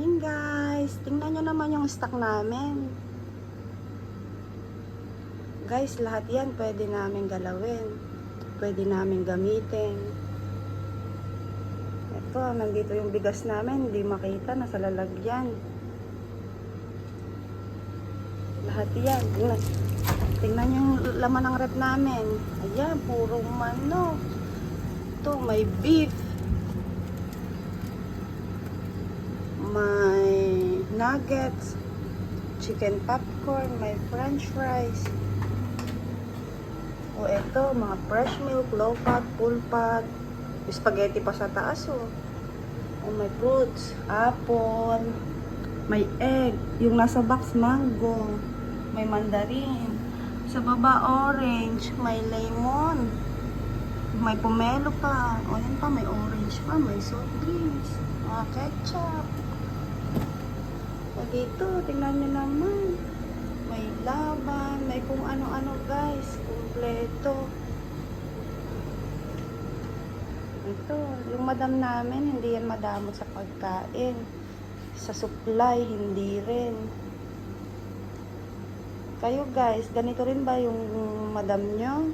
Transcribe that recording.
morning guys. Tingnan nyo naman yung stock namin. Guys, lahat yan pwede namin galawin. Pwede namin gamitin. Ito, nandito yung bigas namin. Hindi makita, nasa lalagyan. Lahat yan. Tingnan yung laman ng rep namin. Ayan, puro manok. Ito, may beef. May nuggets, chicken popcorn, may french fries. O eto, mga fresh milk, low fat, full fat, spaghetti pa sa taas o may fruits, apple, may egg, yung nasa box mango, may mandarin, sa baba orange, may lemon, may pomelo pa, o yan pa, may orange pa, may soft drinks, mga ketchup. Dito, tingnan nyo naman. May laban, may kung ano-ano guys. Kumpleto. Ito, yung madam namin, hindi yan madamot sa pagkain. Sa supply, hindi rin. Kayo guys, ganito rin ba yung madam nyo?